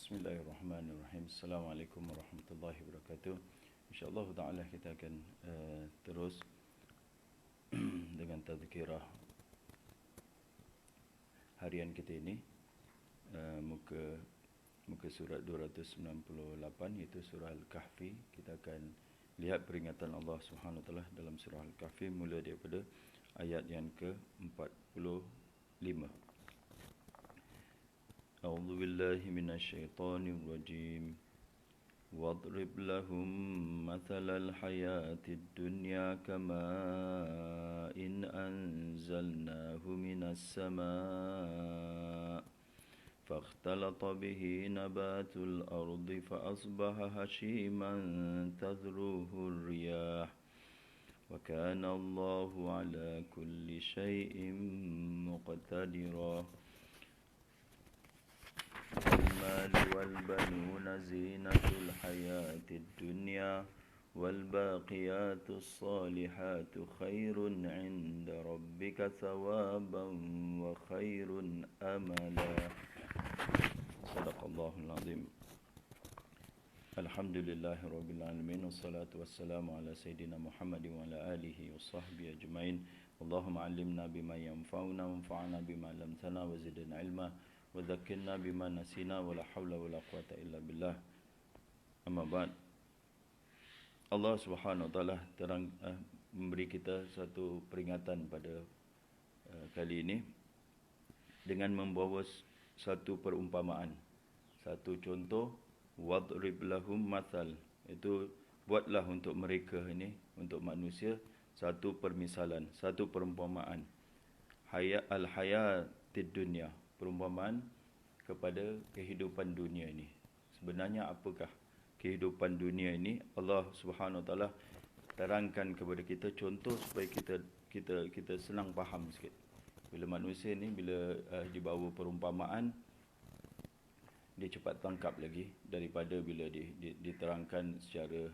Bismillahirrahmanirrahim. Assalamualaikum warahmatullahi wabarakatuh. InsyaAllah ta'ala kita akan terus dengan tazkirah harian kita ini, muka surat 298, iaitu surah Al-Kahfi. Kita akan lihat peringatan Allah Subhanahu Wa Taala dalam surah Al-Kahfi mula daripada ayat yang ke-45. A'udzu billahi minasyaitonir rajim. Wadrib lahum mathalal hayatid dunya kama'in anzalnahu minas sama' فاختلط به نبات الأرض فأصبح هشيما تذروه الرياح وكان الله على كل شيء مقتدرا المال والبنون زينة الحياة الدنيا والباقيات الصالحات خير عند ربك ثوابا وخير أملا صدق الله العظيم. Alhamdulillah Rabbil Alamin. Wassalatu wassalamu ala Sayyidina Muhammad wa ala alihi wa sahbihi ajma'in. Allahumma allimna bima yanfa'una wanfa'na bima lamtana wa zidna ilma wa dhakkirna bima nasina wa la hawla wa la quwata illa billah. Amma ba'd. Allah Subhanahu Wa Taala memberi kita satu peringatan pada kali ini dengan membawa satu perumpamaan, satu contoh. Wadrib lahum mathal, itu buatlah untuk mereka ini, untuk manusia, satu permisalan, satu perumpamaan. Al-hayatid dunya, perumpamaan kepada kehidupan dunia ini. Sebenarnya apakah kehidupan dunia ini? Allah Subhanahu Wa Taala terangkan kepada kita contoh supaya kita senang faham sikit. Bila manusia ni bila dibawa perumpamaan, dia cepat tangkap lagi daripada bila diterangkan secara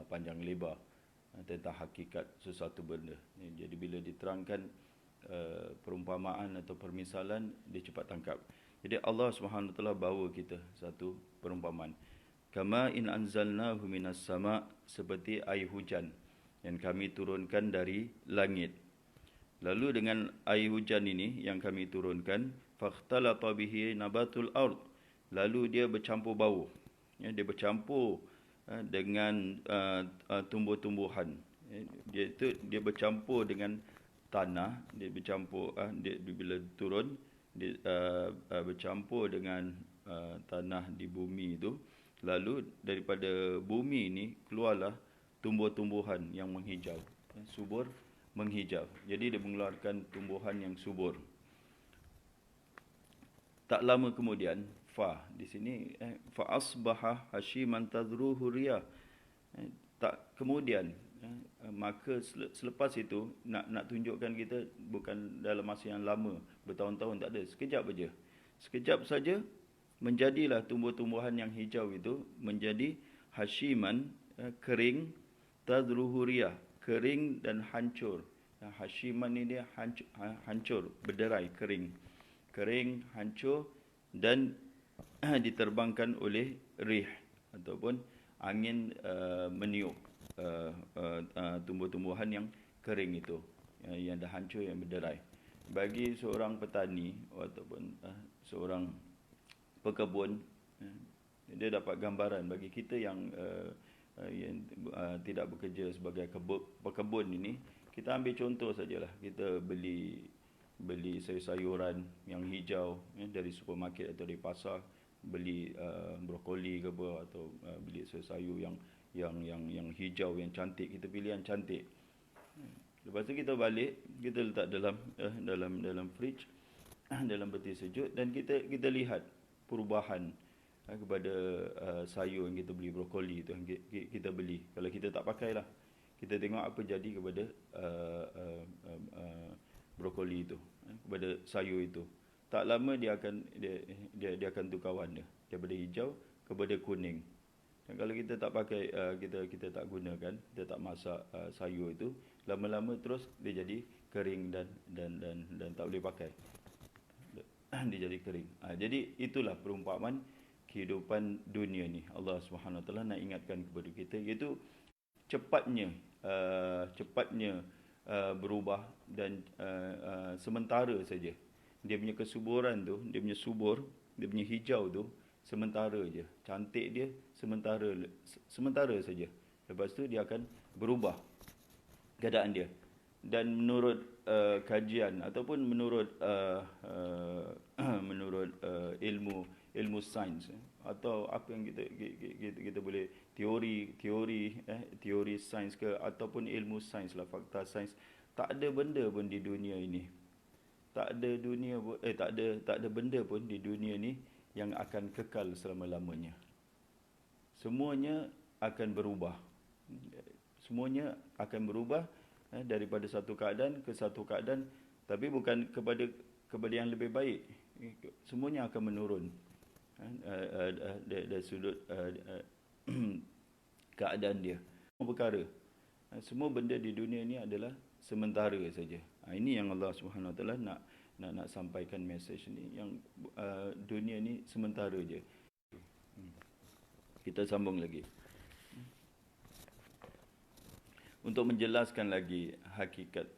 panjang lebar tentang hakikat sesuatu benda. Jadi bila diterangkan perumpamaan atau permisalan, dia cepat tangkap. Jadi Allah Subhanahu Wa Taala bawa kita satu perumpamaan. Kama in anzalnahu minas sama', seperti air hujan yang kami turunkan dari langit. Lalu dengan air hujan ini yang kami turunkan, fakhtalata bihi nabatul ard, lalu dia bercampur bau. Dia bercampur dengan tumbuh-tumbuhan. Dia bercampur dengan tanah. Dia bercampur bila turun, dia bercampur dengan tanah di bumi itu. Lalu daripada bumi ini keluarlah tumbuh-tumbuhan yang menghijau, subur menghijau. Jadi dia mengeluarkan tumbuhan yang subur. Tak lama kemudian, di sini fa asbaha hashiman tadruhu riyah. Tak kemudian, maka selepas itu nak tunjukkan kita bukan dalam masa yang lama, bertahun-tahun, tak ada, sekejap saja. Sekejap saja menjadilah tumbuh-tumbuhan yang hijau itu menjadi hashiman, kering, tadruhu riyah, kering dan hancur. Hashiman ini dia hancur, berderai, kering, hancur dan diterbangkan oleh rih ataupun angin meniup tumbuh-tumbuhan yang kering itu, yang dah hancur, yang berderai. Bagi seorang petani ataupun seorang pekebun, dia dapat gambaran. Bagi kita yang tidak bekerja sebagai pekebun ini, kita ambil contoh sajalah. Kita beli sayur-sayuran yang hijau dari supermarket atau dari pasar, beli brokoli ke apa, atau beli sayur yang hijau, yang cantik, kita pilih yang cantik. Lepas tu kita balik, kita letak dalam fridge, dalam peti sejuk, dan kita lihat perubahan kepada sayur yang kita beli, brokoli itu yang kita beli. Kalau kita tak pakailah, kita tengok apa jadi kepada brokoli itu, kepada sayur itu. Tak lama dia akan tukar warna daripada hijau kepada kuning. Dan kalau kita tak pakai, kita tak gunakan, kita tak masak sayur itu, lama-lama terus dia jadi kering dan tak boleh pakai. Dia jadi kering. Jadi itulah perumpamaan kehidupan dunia ni. Allah Subhanahu Wa Taala nak ingatkan kepada kita, iaitu cepatnya berubah dan sementara saja. Dia punya kesuburan tu, dia punya subur, dia punya hijau tu sementara je. Cantik dia sementara saja. Lepas tu dia akan berubah keadaan dia. Dan menurut kajian ataupun menurut ilmu sains, atau apa yang kita boleh teori sains ke, ataupun ilmu sains lah, fakta sains, tak ada benda pun di dunia ini, tak ada benda pun di dunia ni yang akan kekal selama-lamanya. Semuanya akan berubah. Semuanya akan berubah daripada satu keadaan ke satu keadaan, tapi bukan kepada yang lebih baik. Semuanya akan menurun dari sudut keadaan dia. Semua perkara, semua benda di dunia ni adalah sementara saja. Ini yang Allah Subhanahu Wa Taala nak sampaikan mesej ni, yang dunia ni sementara je. Kita sambung lagi. Untuk menjelaskan lagi hakikat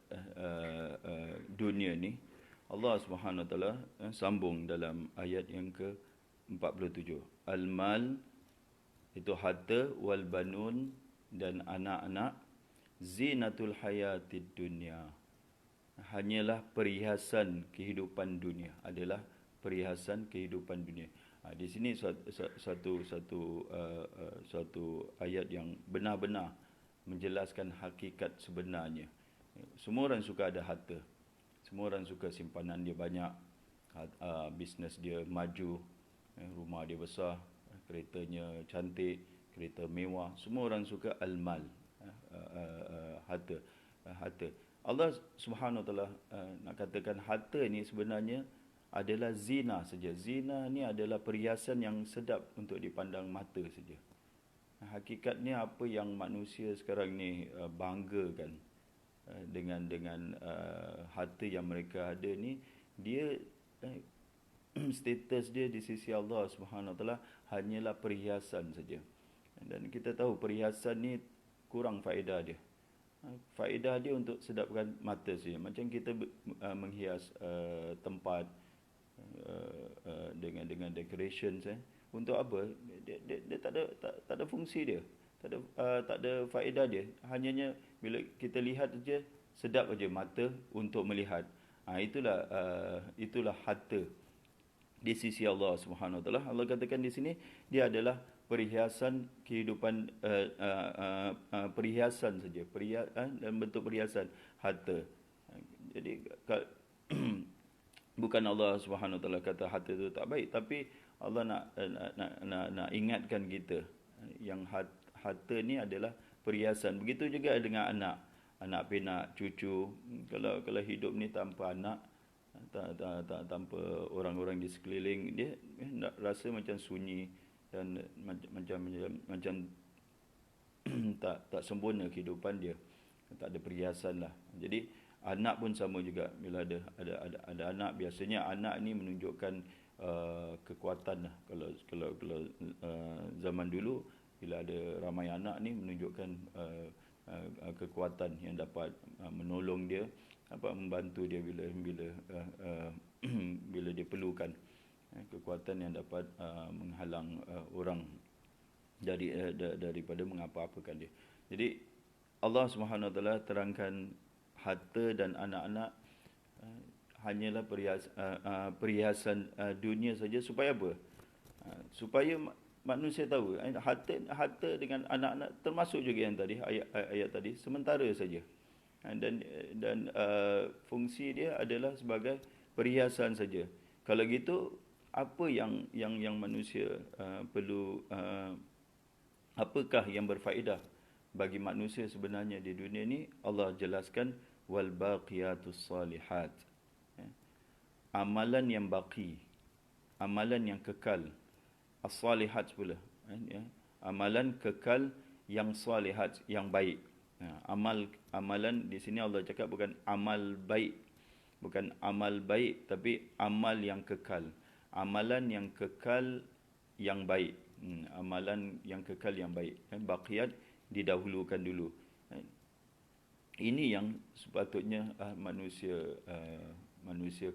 dunia ni, Allah Subhanahu Wa Taala sambung dalam ayat yang ke-47. Al-mal, itu harta, wal banun, dan anak-anak, zinatul hayatid dunya, hanyalah perhiasan kehidupan dunia, adalah perhiasan kehidupan dunia. Di sini suatu ayat yang benar-benar menjelaskan hakikat sebenarnya. Semua orang suka ada harta. Semua orang suka simpanan dia banyak, bisnes dia maju, rumah dia besar, keretanya cantik, kereta mewah. Semua orang suka al-mal, harta. Allah Subhanahu Wa Taala nak katakan harta ni sebenarnya adalah zina saja. Zina ni adalah perhiasan yang sedap untuk dipandang mata saja. Hakikatnya apa yang manusia sekarang ni banggakan dengan harta yang mereka ada ni, dia status dia di sisi Allah Subhanahu Wa Taala hanyalah perhiasan saja. Dan kita tahu perhiasan ni kurang faedah dia. Faedah dia untuk sedapkan mata saja. Macam kita menghias tempat dengan decorations, untuk apa? Dia tak ada fungsi dia. Tak ada faedah dia. Hanya bila kita lihat saja, sedap aja mata untuk melihat. Itulah harta di sisi Allah Subhanahu Wa Taala. Allah katakan di sini dia adalah perhiasan kehidupan, perhiasan saja, dalam bentuk perhiasan harta. Jadi bukan Allah Subhanahu Wa Taala kata harta itu tak baik, tapi Allah nak ingatkan kita yang harta ni adalah perhiasan. Begitu juga dengan anak pinak, cucu. Kalau hidup ni tanpa anak, tanpa orang-orang di sekeliling dia, rasa macam sunyi dan macam tak sempurna kehidupan dia. Tak ada perhiasan lah. Jadi anak pun sama juga. Bila ada anak, biasanya anak ni menunjukkan kekuatan lah. Kalau zaman dulu, bila ada ramai anak ni, menunjukkan kekuatan yang dapat menolong dia, dapat membantu dia bila dia perlukan. Kekuatan yang dapat menghalang orang daripada mengapa-apakan dia. Jadi Allah Subhanahu Wa Taala terangkan harta dan anak-anak hanyalah perhiasan dunia saja. Supaya apa? Supaya manusia tahu harta dengan anak-anak, termasuk juga yang tadi ayat tadi, sementara saja. Dan fungsi dia adalah sebagai perhiasan saja. Kalau gitu, apa yang manusia perlu, apakah yang berfaedah bagi manusia sebenarnya di dunia ni? Allah jelaskan, wal baqiyatus salihat, amalan yang baqi, amalan yang kekal. As-salihat pula, amalan kekal yang salihat, yang baik. Amalan di sini Allah cakap bukan amal baik, bukan amal baik, tapi amal yang kekal. Amalan yang kekal yang baik, amalan yang kekal yang baik. Baqiyat didahulukan dulu. Ini yang sepatutnya manusia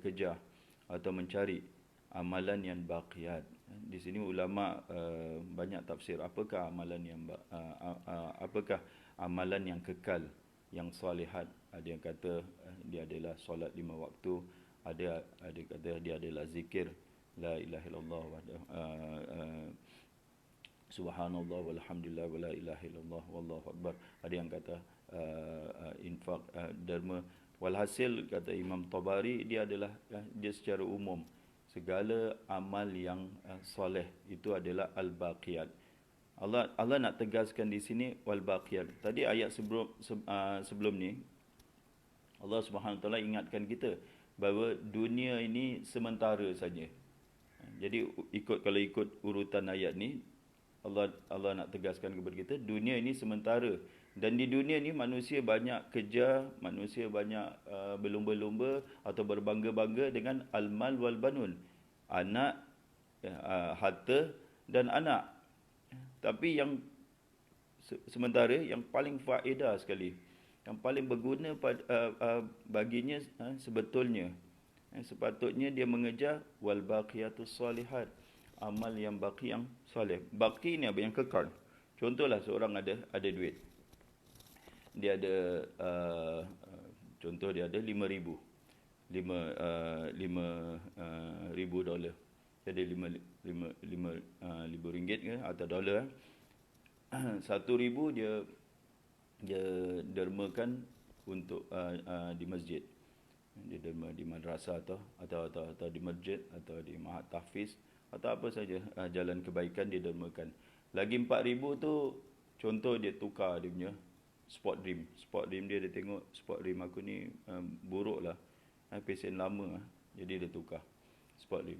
kejar atau mencari amalan yang baqiyat. Di sini ulama banyak tafsir apakah amalan yang apakah amalan yang kekal, yang salihat. Ada yang kata dia adalah solat 5 waktu, ada kata dia adalah zikir la ilaha illallah subhanallah walhamdulillah wala ilaha illallah wallahu akbar. Ada yang kata infak, derma. Walhasil kata Imam Tabari, dia adalah dia secara umum segala amal yang soleh itu adalah al-baqiyat. Allah nak tegaskan di sini wal baqiyat. Tadi ayat sebelum ni Allah Subhanahu Wa Taala ingatkan kita bahawa dunia ini sementara saja. Jadi kalau ikut urutan ayat ni, Allah nak tegaskan kepada kita dunia ini sementara, dan di dunia ni manusia banyak kejar, manusia banyak berlumba-lumba atau berbangga-bangga dengan al-mal wal banun, anak, harta dan anak. Tapi yang sementara yang paling faedah sekali, yang paling berguna baginya sebetulnya, sepatutnya dia mengejar wal baqiyatus salihat, amal yang baqi yang soleh. Baqi ni apa? Yang kekal. Contohlah seorang ada duit. Dia ada contoh dia ada 5,000 dolar. Dia ada 5 ringgit ke atau dolar. 1,000 dia dermakan untuk di masjid. Dia derma di madrasah atau di masjid atau di mahat tahfiz atau apa saja jalan kebaikan dia dermakan. Lagi 4,000 tu contoh dia tukar dia punya sport dream dia tengok sport dream aku ni buruk lah, pesen lama, jadi dia tukar sport dream.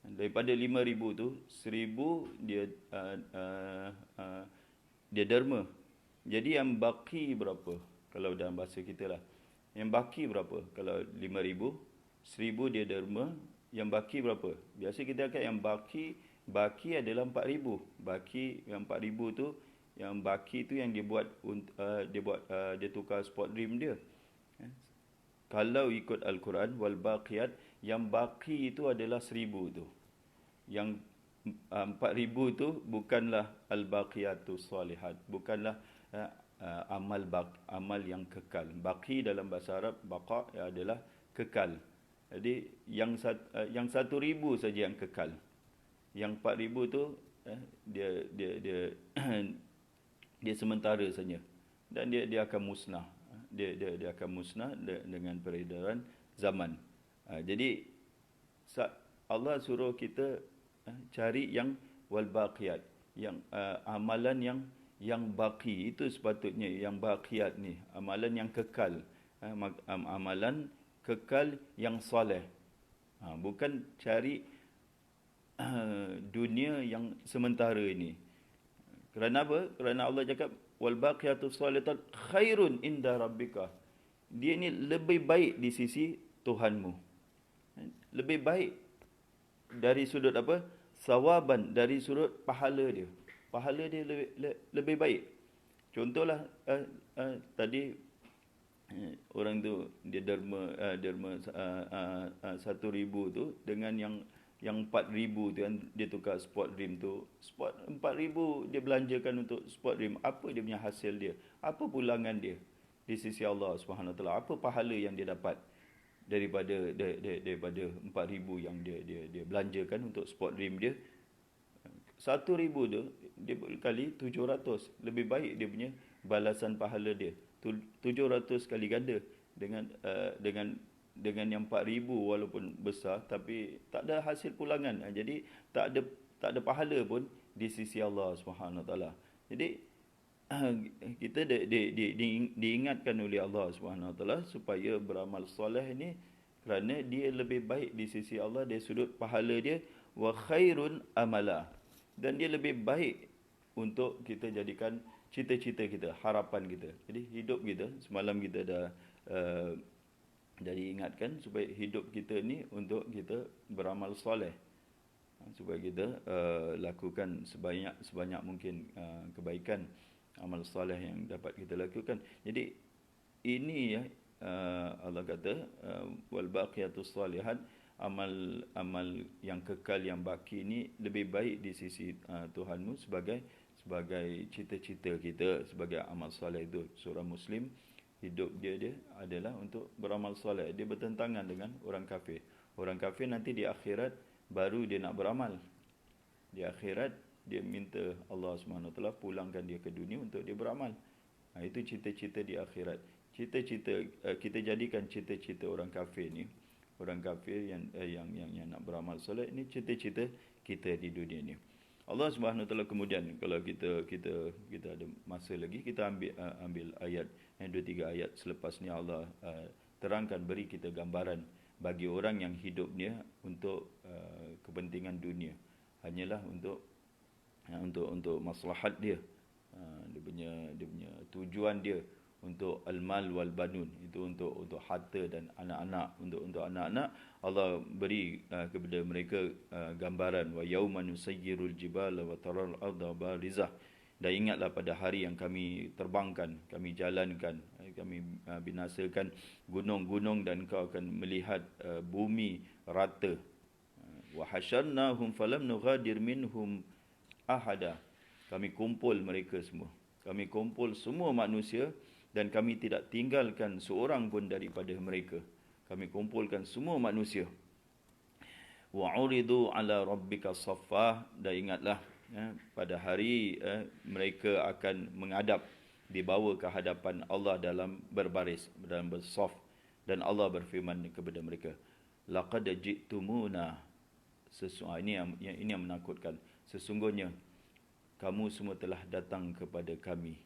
Daripada 5,000 tu 1,000 dia derma. Jadi yang baki berapa? Kalau dalam bahasa kita lah, yang baki berapa? Kalau 5,000, 1,000 dia derma, yang baki berapa? Biasa kita akan yang baki adalah 4,000. Baki yang 4,000 tu, yang baki tu yang dia tukar sport dream dia. Kalau ikut Al-Quran wal baqiyat, yang baki itu adalah 1,000 tu. Yang 4,000 tu bukanlah al-baqiyatus salihat, bukanlah amal yang kekal. Baqi dalam bahasa Arab, baqa adalah kekal. Jadi yang 1,000 saja yang kekal. Yang 4,000 tu dia sementara saja, dan dia akan musnah. Dia akan musnah dengan peredaran zaman. Jadi Allah suruh kita cari yang wal baqiyat, yang amalan yang baqi, itu sepatutnya yang baqiyat ni, amalan yang kekal, amalan kekal yang soleh. Bukan cari dunia yang sementara ini. Kerana apa? Kerana Allah cakap wal baqiyatus salihat khairun inda rabbika. Dia ni lebih baik di sisi Tuhanmu. Lebih baik dari sudut apa? Sawaban, dari sudut pahala dia. Pahala dia lebih baik. Contohlah tadi orang tu dia derma 1,000 tu dengan yang 4,000 tu yang dia tukar sport dream tu. Sport 4,000 dia belanjakan untuk sport dream. Apa dia punya hasil dia? Apa pulangan dia di sisi Allah Subhanahu Wa Taala? Apa pahala yang dia dapat daripada 4,000 yang dia belanjakan untuk sport dream dia? 1,000 tu dia kali 700, lebih baik dia punya balasan pahala dia 700 kali ganda dengan yang 4,000 walaupun besar tapi tak ada hasil pulangan. Jadi tak ada pahala pun di sisi Allah Subhanahu Wa Taala. Jadi kita diingatkan oleh Allah Subhanahu Wa Taala supaya beramal soleh ini, kerana dia lebih baik di sisi Allah dari sudut pahala dia, wa khairun amala, dan dia lebih baik untuk kita jadikan cita-cita kita, harapan kita. Jadi hidup kita, semalam kita dah jadi ingatkan supaya hidup kita ni untuk kita beramal soleh. supaya kita lakukan sebanyak mungkin kebaikan, amal soleh yang dapat kita lakukan. Jadi ini ya, Allah kata wal baqiyatus salihat, amal yang kekal yang baki ini lebih baik di sisi Tuhanmu sebagai cita-cita kita sebagai amal soleh itu. Seorang Muslim hidup dia adalah untuk beramal soleh. Dia bertentangan dengan orang kafir. Orang kafir nanti di akhirat baru dia nak beramal. Di akhirat dia minta Allah SWT pulangkan dia ke dunia untuk dia beramal. Itu cita-cita di akhirat. Cita-cita kita jadikan cita-cita orang kafir ni, orang kafir yang nak beramal soleh ni, cita-cita kita di dunia ni. Allah Subhanahu Taala kemudian, kalau kita ada masa lagi, kita ambil ayat 2-3 ayat selepas ni. Allah terangkan, beri kita gambaran bagi orang yang hidupnya untuk kepentingan dunia, hanyalah untuk maslahat dia, dia punya tujuan dia untuk al-mal wal banun, itu untuk harta dan anak-anak, untuk anak-anak. Allah beri kepada mereka gambaran, wa yauma nusayyirul jibala wa taral arda barizah. Dan ingatlah pada hari yang kami terbangkan, kami jalankan, kami binasakan gunung-gunung, dan kau akan melihat bumi rata. Wa hasyarnahum falam nughadir minhum ahada. Kami kumpul mereka semua. Kami kumpul semua manusia dan kami tidak tinggalkan seorang pun daripada mereka. Kami kumpulkan semua manusia. Wa uridu ala rabbika saffah. Dan ingatlah pada hari mereka akan menghadap, dibawa ke hadapan Allah dalam berbaris, dalam bersaf. Dan Allah berfirman kepada mereka, laqad ji'tumuna, ini yang menakutkan, sesungguhnya kamu semua telah datang kepada kami.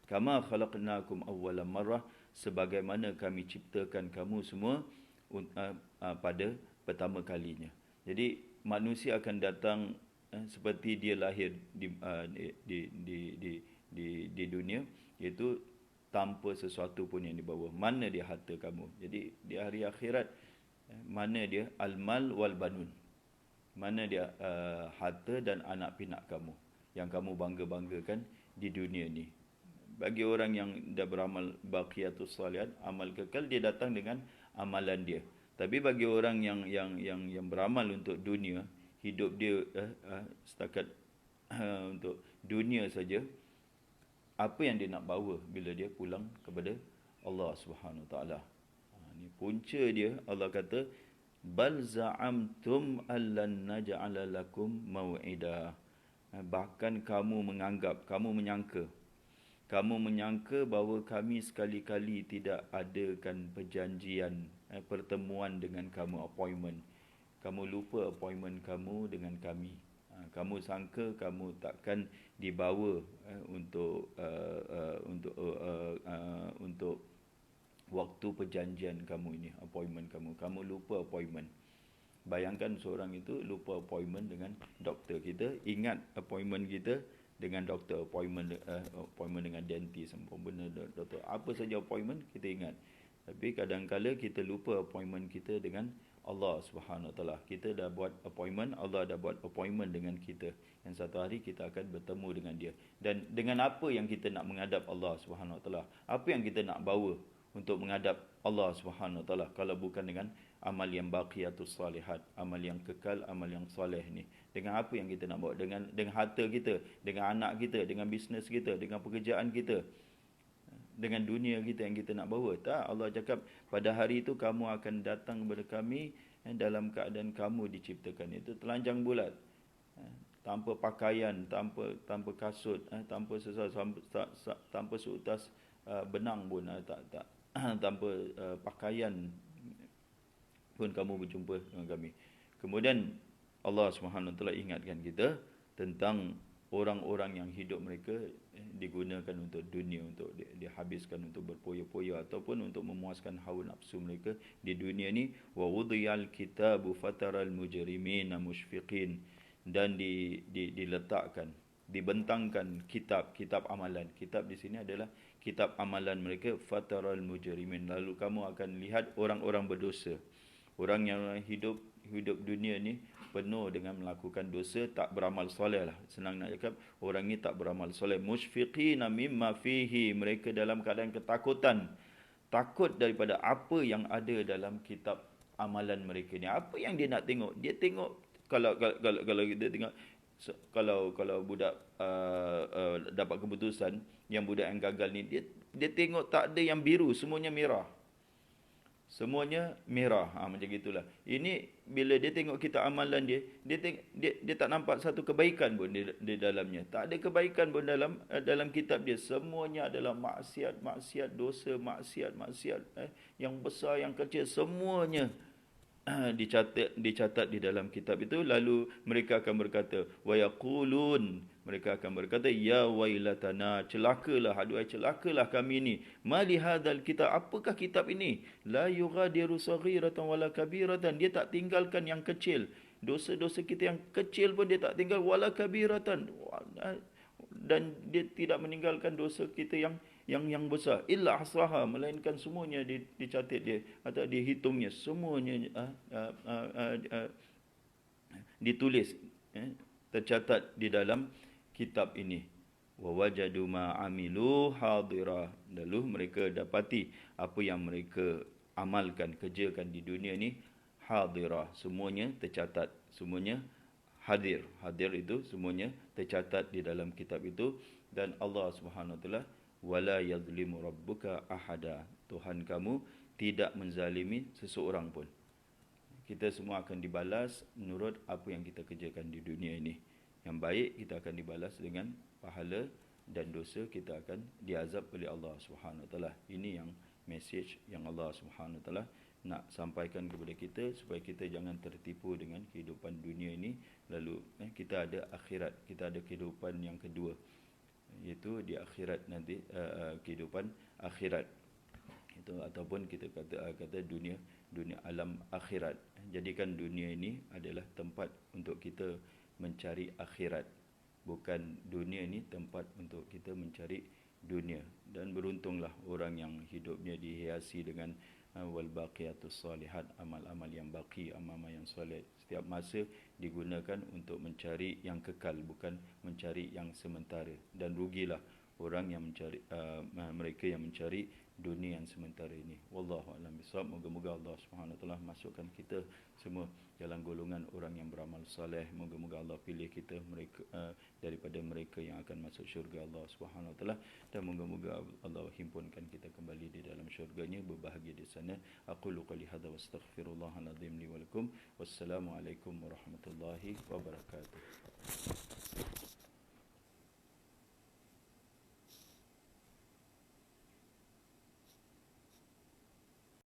Kama khalaqnakum awwala marrah, sebagaimana kami ciptakan kamu semua pada pertama kalinya. Jadi manusia akan datang seperti dia lahir di dunia, iaitu tanpa sesuatu pun yang dibawa. Mana dia harta kamu? Jadi di hari akhirat, mana dia al-mal wal banun? Mana dia harta dan anak pinak kamu yang kamu bangga-banggakan di dunia ni? Bagi orang yang dah beramal baqiyatus salihat, amal kekal, dia datang dengan amalan dia. Tapi bagi orang yang beramal untuk dunia, hidup dia setakat untuk dunia saja, apa yang dia nak bawa bila dia pulang kepada Allah Subhanahu Wa Taala? Ni punca dia. Allah kata, bal za'amtum allan naj'ala lakum mau'ida. Bahkan kamu menyangka bahawa kami sekali-kali tidak adakan perjanjian, pertemuan dengan kamu, appointment. Kamu lupa appointment kamu dengan kami. Kamu sangka kamu takkan dibawa untuk waktu perjanjian kamu ini, appointment kamu. Kamu lupa appointment. Bayangkan seorang itu lupa appointment dengan doktor. Kita ingat appointment kita dengan doktor, appointment dengan dentist, appointment doktor, apa saja appointment kita ingat. Tapi kadang-kala kita lupa appointment kita dengan Allah Subhanahu Wa Taala. Kita dah buat appointment, Allah dah buat appointment dengan kita, yang satu hari kita akan bertemu dengan dia. Dan dengan apa yang kita nak menghadap Allah Subhanahu Wa Taala? Apa yang kita nak bawa untuk menghadap Allah Subhanahu Wa Taala kalau bukan dengan amal yang baqiyatus salihat, amal yang kekal, amal yang soleh ni? Dengan apa yang kita nak bawa? Dengan harta kita, dengan anak kita, dengan bisnes kita, dengan pekerjaan kita, dengan dunia kita yang kita nak bawa? Tak. Allah cakap, pada hari itu kamu akan datang kepada kami dalam keadaan kamu diciptakan itu telanjang bulat, tanpa pakaian, tanpa kasut, tanpa sesuatu, tanpa seutas benang pun, tanpa pakaian pun kamu berjumpa dengan kami. Kemudian Allah Subhanahu Wa Taala ingatkan kita tentang orang-orang yang hidup mereka digunakan untuk dunia, untuk dihabiskan untuk berpoya-poya ataupun untuk memuaskan hawa nafsu mereka di dunia ni. Wa wudiyal kitabu fataral mujrimina mushfiqin, dan diletakkan, dibentangkan kitab amalan. Kitab di sini adalah kitab amalan mereka, fataral mujrimin, lalu kamu akan lihat orang-orang berdosa, orang yang hidup dunia ni penuh dengan melakukan dosa, tak beramal soleh lah. Senang nak cakap, orang ni tak beramal soleh. Musyfiqina mimma fihi, mereka dalam keadaan ketakutan. Takut daripada apa yang ada dalam kitab amalan mereka ni. Apa yang dia nak tengok? Dia tengok, kalau kita tengok, kalau budak dapat keputusan, yang budak yang gagal ni, dia tengok tak ada yang biru, semuanya merah. Semuanya merah, macam gitulah. Ini bila dia tengok kitab amalan dia tak nampak satu kebaikan pun di dalamnya. Tak ada kebaikan pun dalam kitab dia. Semuanya adalah maksiat, dosa, maksiat, yang besar, yang kecil, semuanya dicatat di dalam kitab itu. Lalu mereka akan berkata, wa yaqulun, mereka akan berkata, ya wailatana, celakalah, aduhai celakalah kami ni, mali hadzal kitab, apakah kitab ini, la yughadiru saghiratan wala kabiratan, dia tak tinggalkan yang kecil, dosa-dosa kita yang kecil pun dia tak tinggal, wala kabiratan, dan dia tidak meninggalkan dosa kita yang besar, illa ahsaha, melainkan semuanya dicatat dia atau dihitungnya, semuanya ditulis, tercatat di dalam kitab ini. Wa wajadu ma amilu hadira, lalu mereka dapati apa yang mereka amalkan, kerjakan di dunia ni, hadira, semuanya tercatat, semuanya hadir. Hadir itu semuanya tercatat di dalam kitab itu. Dan Allah Subhanahu wa taala, wala yadhlimu rabbuka ahada, Tuhan kamu tidak menzalimi seseorang pun. Kita semua akan dibalas menurut apa yang kita kerjakan di dunia ini. Yang baik kita akan dibalas dengan pahala, dan dosa kita akan diazab oleh Allah Subhanahu wa taala. Ini yang message yang Allah Subhanahu wa taala nak sampaikan kepada kita, supaya kita jangan tertipu dengan kehidupan dunia ini. Lalu kita ada akhirat, kita ada kehidupan yang kedua, iaitu di akhirat nanti, kehidupan akhirat itu, ataupun kita kata dunia alam akhirat. Jadikan dunia ini adalah tempat untuk kita mencari akhirat, bukan dunia ini tempat untuk kita mencari dunia. Dan beruntunglah orang yang hidupnya dihiasi dengan wal baqiyatus salihat, amal-amal yang baqi, amal-amal yang soleh, setiap masa digunakan untuk mencari yang kekal, bukan mencari yang sementara. Dan rugilah orang yang mencari mereka yang mencari dunia yang sementara ini. Wallahu a'lam bishawab. Moga-moga Allah Subhanahu wa taala masukkan kita semua dalam golongan orang yang beramal soleh. Moga-moga Allah pilih kita daripada mereka yang akan masuk syurga Allah Subhanahu wa taala, dan moga-moga Allah himpunkan kita kembali di dalam syurganya, berbahagia di sana. Aqulu qouli hadza wa astaghfirullahal azim li wa lakum. Wassalamu alaikum warahmatullahi wabarakatuh.